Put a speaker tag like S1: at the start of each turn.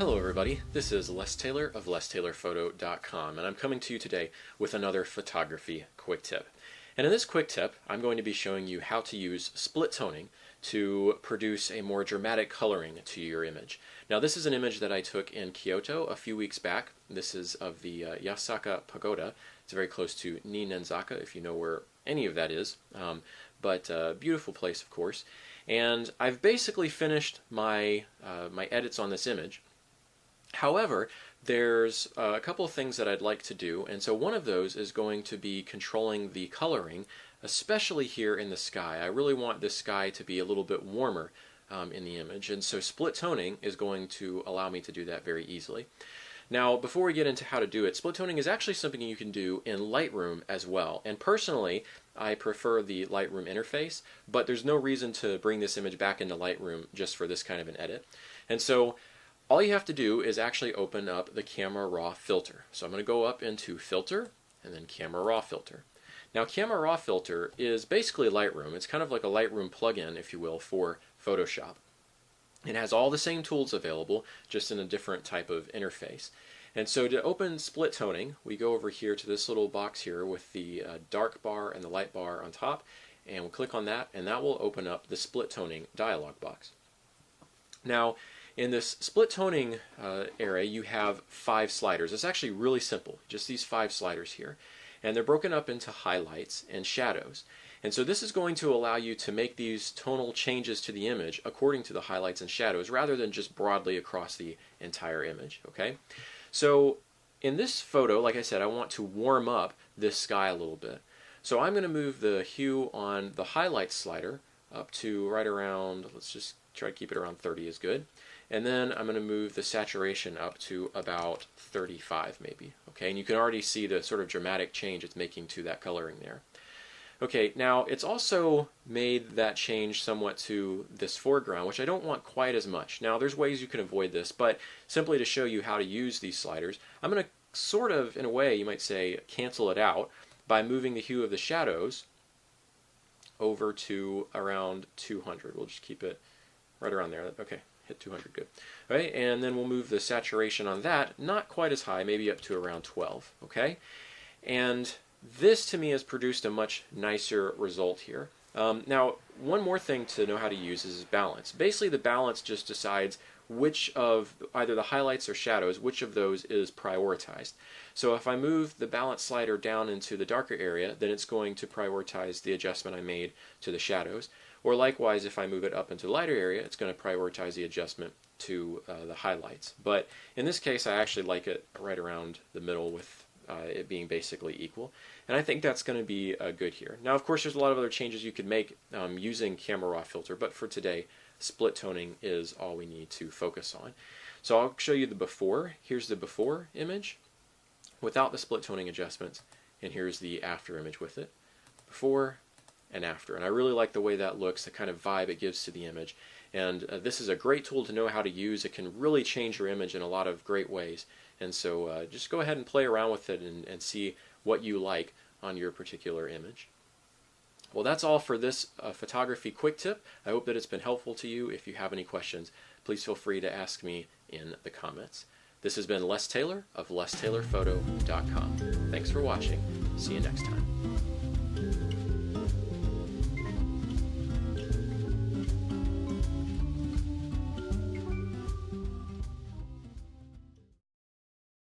S1: Hello everybody, this is Les Taylor of lestaylorphoto.com, and I'm coming to you today with another photography quick tip. And in this quick tip, I'm going to be showing you how to use split toning to produce a more dramatic coloring to your image. Now this is an image that I took in Kyoto a few weeks back. This is of the Yasaka Pagoda. It's very close to Ninenzaka, if you know where any of that is, but beautiful place, of course. And I've basically finished my edits on this image. However, there's a couple of things that I'd like to do, and so one of those is going to be controlling the coloring, especially here in the sky. I really want this sky to be a little bit warmer in the image, and so split toning is going to allow me to do that very easily. Now, before we get into how to do it, split toning is actually something you can do in Lightroom as well, and personally, I prefer the Lightroom interface, but there's no reason to bring this image back into Lightroom just for this kind of an edit. And so all you have to do is actually open up the Camera Raw filter. So I'm going to go up into Filter and then Camera Raw filter. Now Camera Raw filter is basically Lightroom. It's kind of like a Lightroom plugin, if you will, for Photoshop. It has all the same tools available, just in a different type of interface. And so to open split toning, we go over here to this little box here with the dark bar and the light bar on top, and we'll click on that, and that will open up the split toning dialog box. Now, in this split toning area, you have 5 sliders. It's actually really simple, just these 5 sliders here. And they're broken up into highlights and shadows. And so this is going to allow you to make these tonal changes to the image according to the highlights and shadows rather than just broadly across the entire image. Okay? So in this photo, like I said, I want to warm up this sky a little bit. So I'm going to move the hue on the highlights slider up to right around, let's just try to keep it around 30 is good. And then I'm going to move the saturation up to about 35 maybe. Okay, and you can already see the sort of dramatic change it's making to that coloring there. Okay, now it's also made that change somewhat to this foreground, which I don't want quite as much. Now there's ways you can avoid this, but simply to show you how to use these sliders, I'm going to sort of, in a way, you might say, cancel it out by moving the hue of the shadows over to around 200. We'll just keep it right around there. Okay, hit 200, good. All right, and then we'll move the saturation on that, not quite as high, maybe up to around 12, okay? And this, to me, has produced a much nicer result here. Now, one more thing to know how to use is balance. Basically, the balance just decides which of either the highlights or shadows, which of those is prioritized. So if I move the balance slider down into the darker area, then it's going to prioritize the adjustment I made to the shadows. Or likewise, if I move it up into the lighter area, it's going to prioritize the adjustment to the highlights. But in this case, I actually like it right around the middle with it being basically equal. And I think that's going to be good here. Now, of course, there's a lot of other changes you could make using Camera Raw filter, but for today, split toning is all we need to focus on. So I'll show you the before. Here's the before image without the split toning adjustments, and here's the after image with it. Before and after. And I really like the way that looks, the kind of vibe it gives to the image. And this is a great tool to know how to use. It can really change your image in a lot of great ways. And so just go ahead and play around with it and see what you like on your particular image. Well, that's all for this photography quick tip. I hope that it's been helpful to you. If you have any questions, please feel free to ask me in the comments. This has been Les Taylor of lestaylorphoto.com. Thanks for watching. See you next time.